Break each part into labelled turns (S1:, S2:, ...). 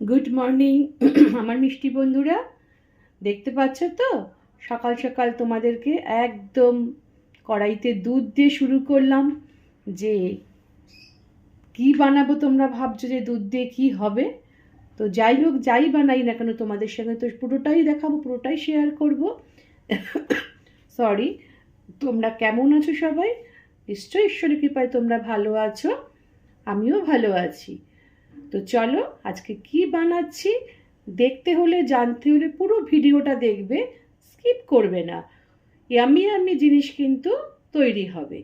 S1: Good morning আমার মিষ্টি বন্ধুরা, দেখতে পাচ্ছ তো সকাল সকাল তোমাদেরকে একদম কড়াইতে দুধ দিয়ে শুরু করলাম। যে কি বানাবো তোমরা ভাবছো যে দুধ দিয়ে কি হবে। তো যাই হোক, যাই বানাই না কেন তোমাদের সঙ্গে তো পুরোটাই দেখাবো, পুরোটাই শেয়ার করব। সরি, তোমরা কেমন আছো সবাই? নিশ্চয়ই ঈশ্বরের কৃপায় তোমরা ভালো আছো, আমিও ভালো আছি। তো চলো আজকে কি বানাচ্ছি দেখতে হলে, জানতে হলে পুরো ভিডিওটা দেখবে, স্কিপ করবে না। ইয়ামি ইয়ামি জিনিস কিন্তু তৈরি হবে।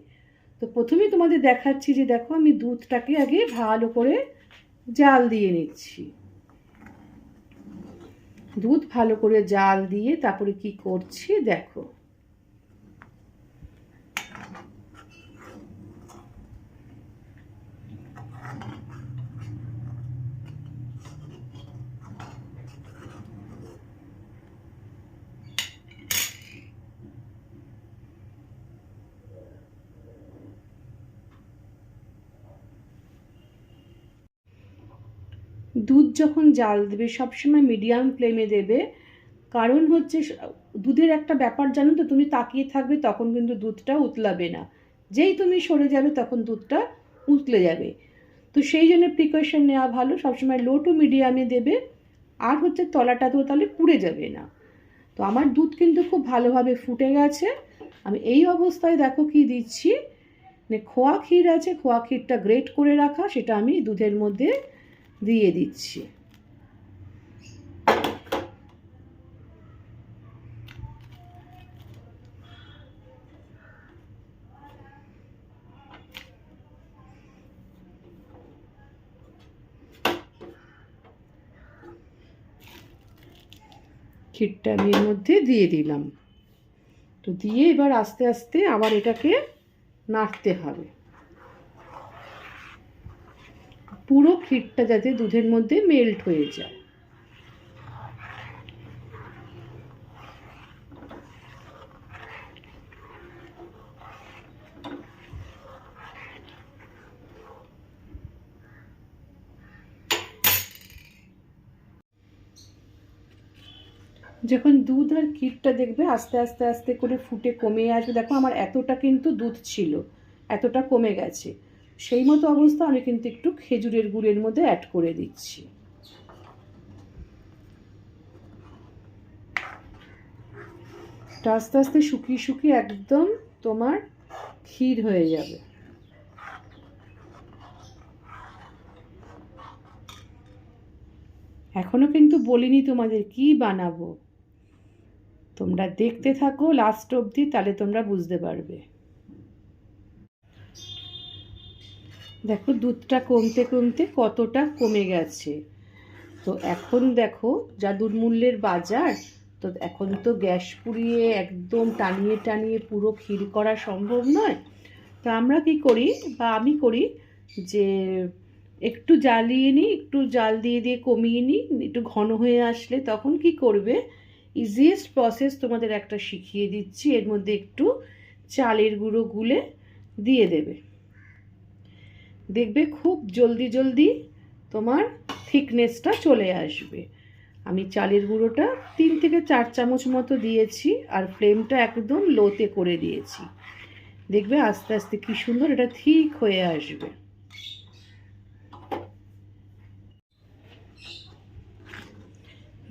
S1: তো প্রথমে তোমাদের দেখাচ্ছি যে দেখো, আমি দুধটাকে আগে ভালো করে জাল দিয়ে নিচ্ছি। দুধ ভালো করে জাল দিয়ে তারপরে কি করছি দেখো। দুধ যখন জাল দেবে সবসময় মিডিয়াম ফ্লেমে দেবে। কারণ হচ্ছে দুধের একটা ব্যাপার জানো তো, তুমি তাকিয়ে থাকবে তখন কিন্তু দুধটা উতলাবে না, যেই তুমি সরে যাবে তখন দুধটা উতলে যাবে। তো সেই জন্য প্রিকশন নেওয়া ভালো, সবসময় লো টু মিডিয়ামে দেবে। আর হচ্ছে তলাটা তো তাহলে পুড়ে যাবে না। তো আমার দুধ কিন্তু খুব ভালোভাবে ফুটে গেছে। আমি এই অবস্থায় দেখো কি দিচ্ছি, মানে খোয়া ক্ষীর আছে, খোয়া ক্ষীরটা গ্রেট করে রাখা, সেটা আমি দুধের মধ্যে দিয়ে দিচ্ছি। ক্ষীরটা আমি এর মধ্যে দিয়ে দিলাম। তো দিয়ে এবার আস্তে আস্তে আবার এটাকে নাড়তে হবে, পুরো ক্ষীরটা যাতে দুধের মধ্যে মেল্ট হয়ে যায়। যখন দুধ আর ক্ষীরটা দেখবে আস্তে আস্তে আস্তে করে ফুটে কমে আসবে, দেখো আমার এতটা কিন্তু দুধ ছিল, এতটা কমে গেছে। সেই মতো অবস্থা আমি কিন্তু একটু খেজুরের গুড়ের মধ্যে অ্যাড করে দিচ্ছি। আস্তে আস্তে শুকিয়ে শুকিয়ে একদম তোমার ক্ষীর হয়ে যাবে। এখনো কিন্তু বলিনি তোমাদের কি বানাবো, তোমরা দেখতে থাকো লাস্ট অবধি, তাহলে তোমরা বুঝতে পারবে। দেখো দুধটা কমতে কমতে কতটা কমে গেছে। তো এখন দেখো যা দুর্মূল্যের বাজার, তো এখন তো গ্যাস পুড়িয়ে একদম টানিয়ে টানিয়ে পুরো ক্ষীর করা সম্ভব নয়। তো আমরা কি করি, বা আমি করি, যে একটু জ্বালিয়ে নিই, একটু জাল দিয়ে দিয়ে কমিয়ে নিই, একটু ঘন হয়ে আসলে তখন কি করবে, ইজিয়েস্ট প্রসেস তোমাদের একটা শিখিয়ে দিচ্ছি। এর মধ্যে একটু চালের গুঁড়ো গুলে দিয়ে দেবে, দেখবে খুব জলদি জলদি তোমার থিকনেসটা চলে আসবে। আমি চালের গুঁড়োটা 3 থেকে 4 চামচ মতো দিয়েছি, আর ফ্লেমটা একদম লোতে করে দিয়েছি। দেখবে আস্তে আস্তে কি সুন্দর এটা ঠিক হয়ে আসবে।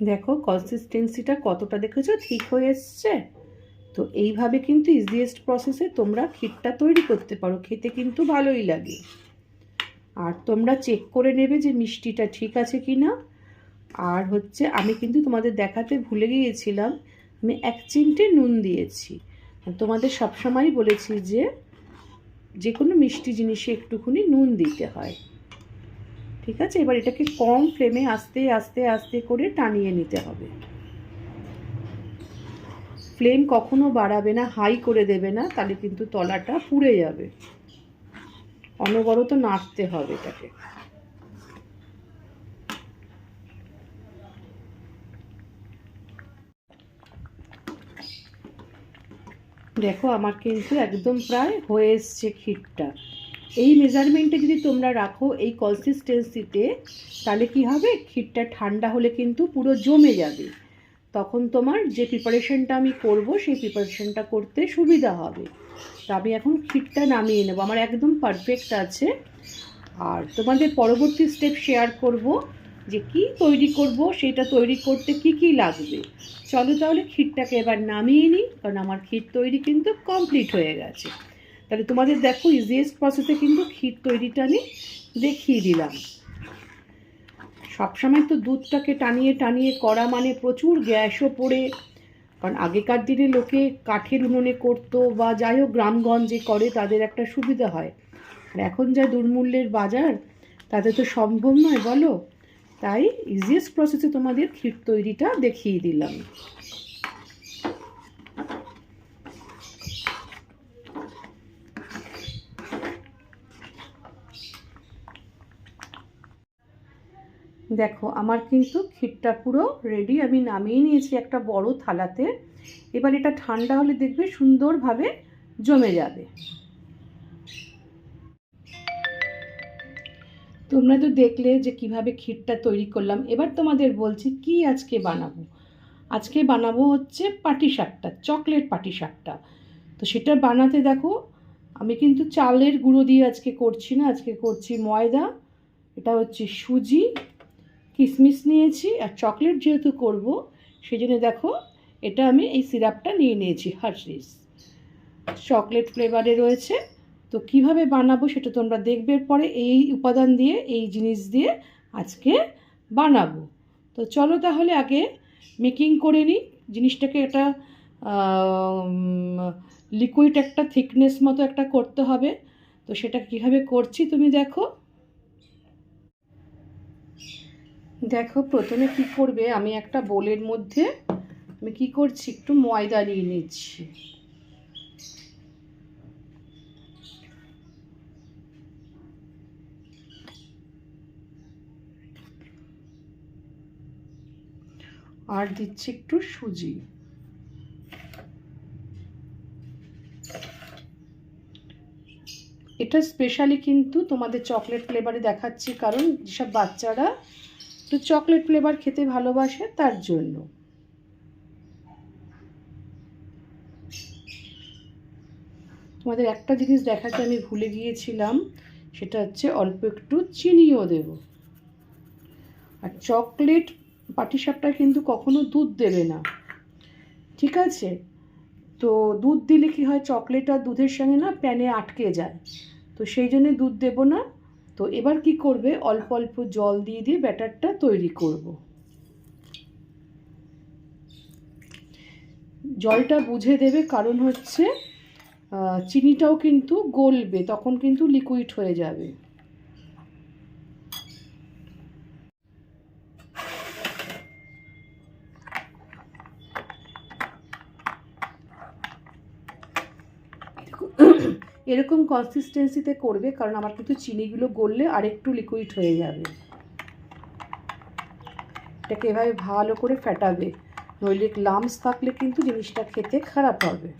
S1: দেখো কনসিস্টেন্সিটা কতটা দেখেছো ঠিক হয়ে এসছে। তো এইভাবে কিন্তু ইজিয়েস্ট প্রসেসে তোমরা ক্ষীরটা তৈরি করতে পারো, খেতে কিন্তু ভালোই লাগে। আর তোমরা চেক করে নেবে যে মিষ্টিটা ঠিক আছে কি না। আর হচ্ছে আমি কিন্তু তোমাদের দেখাতে ভুলে গিয়েছিলাম, আমি 1 চিমটে নুন দিয়েছি। তোমাদের সবসময়ই বলেছি যে যে কোনো মিষ্টি জিনিসে একটুখানি নুন দিতে হয়। ঠিক আছে, এবার এটাকে কম ফ্লেমে আস্তে আস্তে আস্তে করে টানিয়ে নিতে হবে। ফ্লেম কখনো বাড়াবে না, হাই করে দেবে না, তাহলে কিন্তু তলাটা পুড়ে যাবে। অনবরত নাড়তে হবে এটাকে। দেখো আমার কিন্তু একদম প্রায় হয়ে এসছে ক্ষীরটা। এই মেজারমেন্টে যদি তোমরা রাখো এই কনসিস্টেন্সিতে, তাহলে কি হবে, ক্ষীরটা ঠান্ডা হলে কিন্তু পুরো জমে যাবে। তখন তোমার যে প্রিপারেশনটা আমি করব সেই প্রিপারেশনটা করতে সুবিধা হবে। তো আমি এখন ক্ষীরটা নামিয়ে নেব, আমার একদম পারফেক্ট আছে। আর তোমাদের পরবর্তী স্টেপ শেয়ার করব যে কি তৈরি করব, সেটা তৈরি করতে কি কি লাগবে। চলো তাহলে ক্ষীরটাকে এবার নামিয়ে নিই, কারণ আমার ক্ষীর তৈরি কিন্তু কমপ্লিট হয়ে গেছে। তাহলে তোমাদের দেখো ইজিয়েস্ট প্রসেসে কিন্তু ক্ষীর তৈরিটা আমি দেখিয়ে দিলাম। সবসময় তো দুধটাকে টানিয়ে টানিয়ে করা মানে প্রচুর গ্যাসও পড়ে, কারণ আগেকার দিনে লোকে কাঠের উনুনে করতো বা যাই হোক গ্রামগঞ্জে করে, তাদের একটা সুবিধা হয়। আর এখন যা দুর্মূল্যের বাজার, তাতে তো সম্ভব নয় বলো। তাই ইজিয়েস্ট প্রসেসে তোমাদের ক্ষীর তৈরিটা দেখিয়ে দিলাম। দেখো আমার কিন্তু ক্ষীরটা পুরো রেডি, আমি নামিয়ে নিয়েছি একটা বড় থালাতে। এবার এটা ঠান্ডা হলে দেখবে সুন্দরভাবে জমে যাবে। তোমরা তো দেখলে যে কিভাবে ক্ষীরটা তৈরি করলাম। এবার তোমাদের বলছি কি আজকে বানাবো। আজকে বানাবো হচ্ছে পাটিসাপটা, চকলেট পাটিসাপটা। তো সেটা বানাতে দেখো আমি কিন্তু চালের গুঁড়ো দিয়ে আজকে করছি না, আজকে করছি ময়দা। এটা হচ্ছে সুজি, কিশমিশ নিয়েছি, আর চকলেট যেহেতু করব সেই জন্য দেখো এটা আমি এই সিরাপটা নিয়ে নিয়েছি, হার্শিস চকলেট ফ্লেভারে রয়েছে। তো কিভাবে বানাবো সেটা তোমরা দেখবে পরে। এই উপাদান দিয়ে, এই জিনিস দিয়ে আজকে বানাবো। তো চলো তাহলে আগে মেকিং করে নিই জিনিসটাকে। একটা লিকুইড একটা থিকনেস মতো একটা করতে হবে। তো সেটা কীভাবে করছি তুমি দেখো। দেখো প্রথমে কি করবে, আমি একটা বোলের মধ্যে আমি কি করছি, একটু ময়দা নিয়ে নিচ্ছি। আর দিচ্ছি একটু সুজি। এটা স্পেশালি কিন্তু তোমাদের চকলেট ফ্লেভারে দেখাচ্ছি, কারণ যেসব বাচ্চারা একটু চকলেট ফ্লেভার খেতে ভালোবাসে তার জন্য। তোমাদের একটা জিনিস দেখাতে আমি ভুলে গিয়েছিলাম, সেটা হচ্ছে অল্প একটু চিনিও দেব। আর চকলেট পাটিসাপটায় কিন্তু কখনো দুধ দেবে না, ঠিক আছে? তো দুধ দিলে কি হয়, চকলেট আর দুধের সঙ্গে না প্যানে আটকে যায়, তো সেই জন্যে দুধ দেব না। তো এবার কি করবে, অল্প অল্প জল দিয়ে দিয়ে ব্যাটারটা তৈরি করব। জলটা বুঝে দেবে, কারণ হচ্ছে চিনিটাও কিন্তু গলবে, তখন কিন্তু লিকুইড হয়ে যাবে। এরকম কনসিস্টেন্সিতে করবে, কারণ আমার কিন্তু চিনিগুলো গললে আরেকটু লিকুইড হয়ে যাবে। এটাকে এভাবে ভালো করে ফেটাবে, নইলে লাম্পস থাকলে কিন্তু জিনিসটা খেতে খারাপ হবে।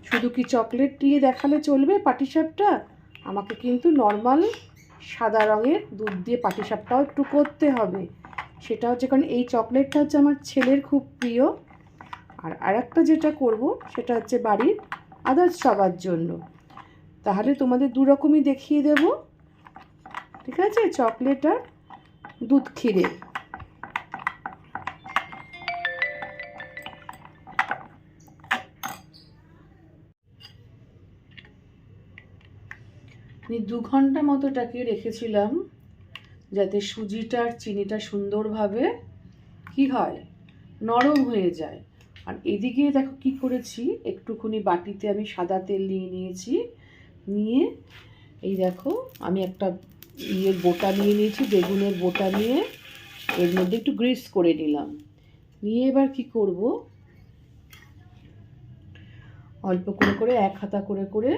S1: শুধু কি চকলেট দিয়ে দেখালে চলবে পাটিসাপটা? আমাকে কিন্তু নর্মাল সাদা রঙের দুধ দিয়ে পাটিসাপটাও একটু করতে হবে। সেটা হচ্ছে, কারণ এই চকলেটটা হচ্ছে আমার ছেলের খুব প্রিয়। আর আরেকটা যেটা করব সেটা হচ্ছে বাড়ির আদার্স সবার জন্য। তাহলে তোমাদের দু রকমই দেখিয়ে দেব, ঠিক আছে? চকলেট আর দুধ ক্ষীরে। আমি 2 ঘন্টা মতোটাকে রেখেছিলাম, যাতে সুজিটা আর চিনিটা সুন্দরভাবে কি হয়, নরম হয়ে যায়। আর এদিকে দেখো কি করেছি, একটুখানি বাটিতে আমি সাদা তেল নিয়ে নিয়েছি। নিয়ে এই দেখো আমি একটা বোটা নিয়ে নিয়েছি, বেগুনের বোটা নিয়ে এর মধ্যে একটু গ্রিস করে নিলাম। নিয়ে এবার কি করব, অল্প করে করে এক হাতা করে করে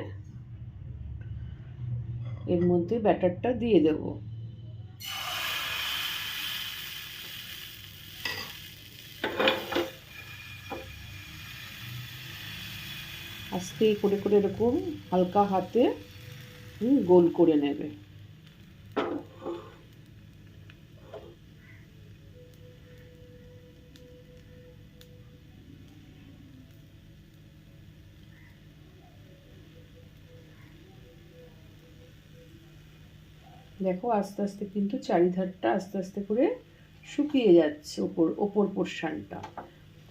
S1: এর মধ্যে ব্যাটারটা দিয়ে দেব। আস্তে করে করে এরকম হালকা হাতে গোল করে নেবে। দেখো আস্তে আস্তে কিন্তু চারিধারটা আস্তে আস্তে করে শুকিয়ে যাচ্ছে ওপর পোর্শনটা।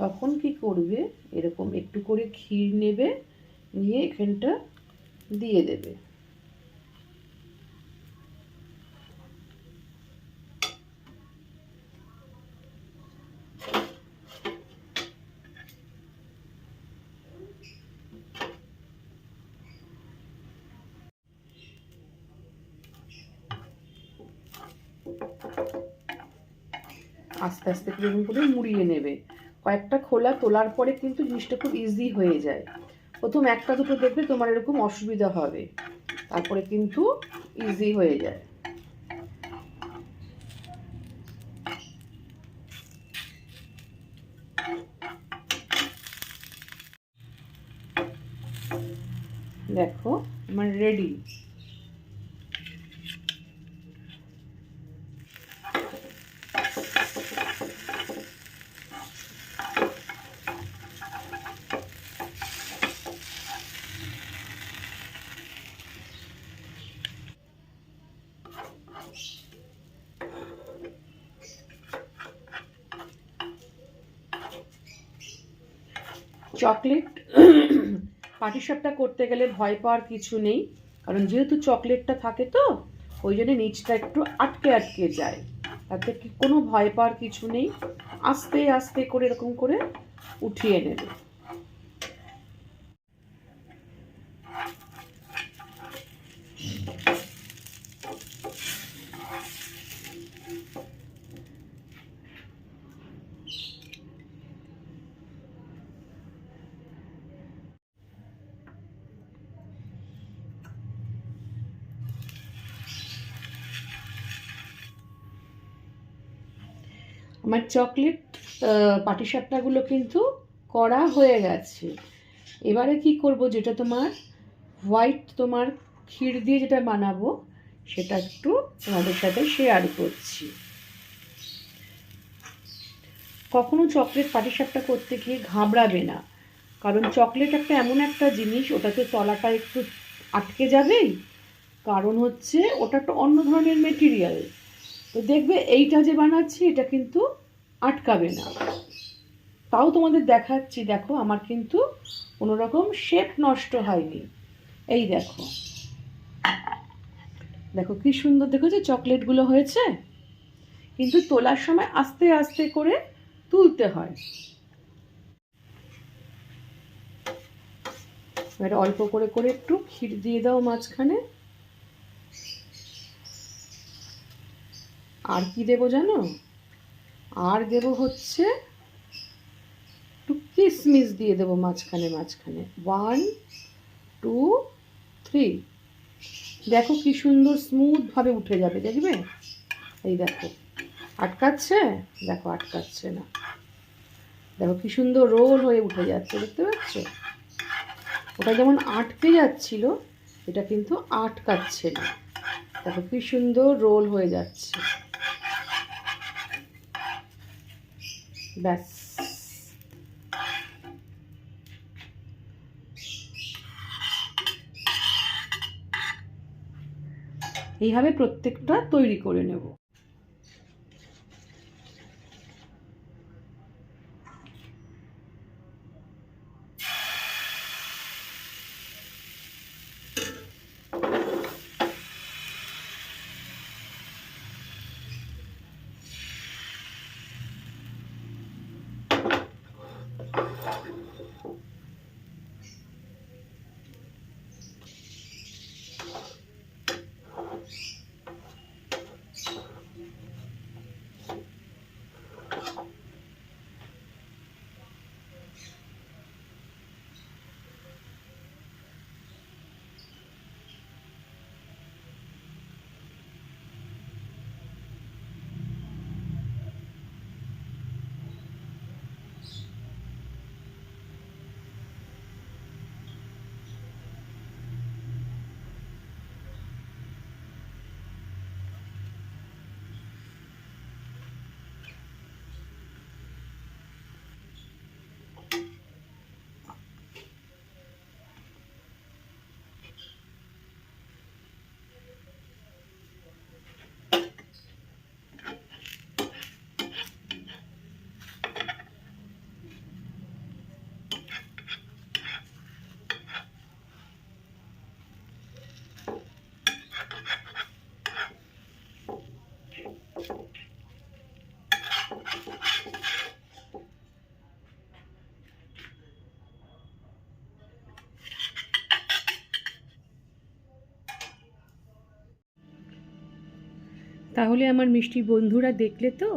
S1: তখন কি করবে, এরকম একটু করে ক্ষীর নেবে, নিয়ে এখানটা দিয়ে দেবে। আস্তে আস্তে করে মুড়িয়ে নেবে। কয়েকটা খোলা তোলার পরে কিন্তু জিনিসটা খুব ইজি হয়ে যায়। প্রথম একটা দুটো দেখবে তোমার এরকম অসুবিধা হবে, তারপরে কিন্তু ইজি হয়ে যায়। দেখো আমার রেডি। চকলেট পাটিসাপটা করতে গেলে ভয় পাওয়ার কিছু নেই, কারণ যেহেতু চকলেটটা থাকে তো ওই জন্য নিচটা একটু আটকে আটকে যায়, তাতে কি কোনো ভয় পাওয়ার কিছু নেই। আস্তে আস্তে করে এরকম করে উঠিয়ে নেবে। আমার চকলেট পাটিসাপটাগুলো কিন্তু করা হয়ে গেছে। এবারে কি করব, যেটা তোমার হোয়াইট তোমার ক্ষীর দিয়ে যেটা বানাবো সেটা একটু তোমাদের সাথে শেয়ার করছি। কখনো চকলেট পাটিসাপটা করতে গিয়ে ঘাবড়াবে না, কারণ চকলেট একটা এমন একটা জিনিস, ওটাতে তলাটা একটু আটকে যাবেই, কারণ হচ্ছে ওটা একটা অন্য ধরনের মেটেরিয়াল। তো দেখবে এইটা যে বানাচ্ছি এটা কিন্তু আটকাবে না। তাও তোমাদের দেখাচ্ছি, দেখো আমার কিন্তু কোনো রকম শেপ নষ্ট হয়নি। এই দেখো, দেখো কি সুন্দর দেখেছো চকলেটগুলো হয়েছে। কিন্তু তোলার সময় আস্তে আস্তে করে তুলতে হয়। এবার অল্প করে করে একটু ক্ষীর দিয়ে দাও মাঝখানে। আর কি দেবো জানো, আর দেবো হচ্ছে একটু কিশমিশ দিয়ে দেবো মাঝখানে মাঝখানে। 1 2 3। দেখো কি সুন্দর স্মুথভাবে উঠে যাবে, দেখবে। এই দেখো আটকাচ্ছে, দেখো আটকাচ্ছে না, দেখো কি সুন্দর রোল হয়ে উঠে যাচ্ছে, দেখতে পাচ্ছ। ওটা যেমন আটকে যাচ্ছিল, এটা কিন্তু আটকাচ্ছে না, দেখো কি সুন্দর রোল হয়ে যাচ্ছে। ব্যাস, এইভাবে প্রত্যেকটা তৈরি করে নেব। তাহলে আমার মিষ্টি বন্ধুরা দেখলে তো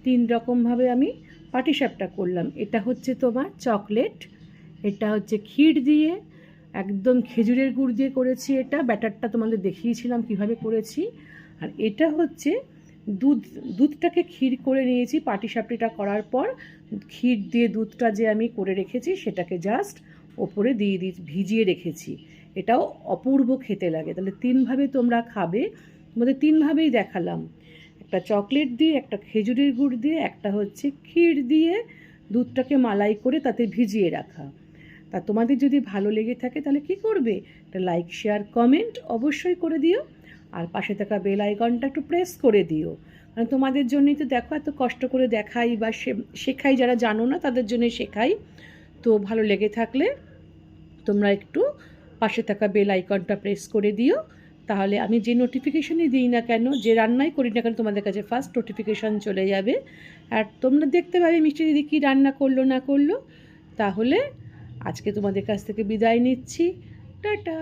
S1: 3 রকমভাবে আমি পাটিসাপটা করলাম। এটা হচ্ছে তোমার চকলেট, এটা হচ্ছে ক্ষীর দিয়ে, একদম খেজুরের গুড় দিয়ে করেছি, এটা ব্যাটারটা তোমাদের দেখিয়েছিলাম কিভাবে করেছি। আর এটা হচ্ছে দুধটাকে ক্ষীর করে নিয়েছি পাটিসাপটিটা করার পর, ক্ষীর দিয়ে দুধটা যে আমি করে রেখেছি সেটাকে জাস্ট ওপরে দিয়ে ভিজিয়ে রেখেছি। এটাও অপূর্ব খেতে লাগে। তাহলে 3ভাবে তোমরা খাবে, তোমাদের 3ভাবেই দেখালাম, একটা চকলেট দিয়ে, একটা খেজুরের গুড় দিয়ে, একটা হচ্ছে ক্ষীর দিয়ে দুধটাকে মালাই করে তাতে ভিজিয়ে রাখা। তা তোমাদের যদি ভালো লেগে থাকে তাহলে কি করবে, একটা লাইক শেয়ার কমেন্ট অবশ্যই করে দিও, আর পাশে থাকা বেল আইকনটা একটু প্রেস করে দিও। কারণ তোমাদের জন্যই তো দেখো এত কষ্ট করে দেখাই বা শেখাই, যারা জানো না তাদের জন্যই শেখাই। তো ভালো লেগে থাকলে তোমরা একটু পাশে থাকা বেল আইকনটা প্রেস করে দিও, তাহলে আমি যে নোটিফিকেশনই দিই না কেন, যে রান্নাই করি না কেন, তোমাদের কাছে ফার্স্ট নোটিফিকেশান চলে যাবে, আর তোমরা দেখতে পাবে মিষ্টি দিদি কী রান্না করলো না করলো। তাহলে আজকে তোমাদের কাছ থেকে বিদায় নিচ্ছি, টাটা।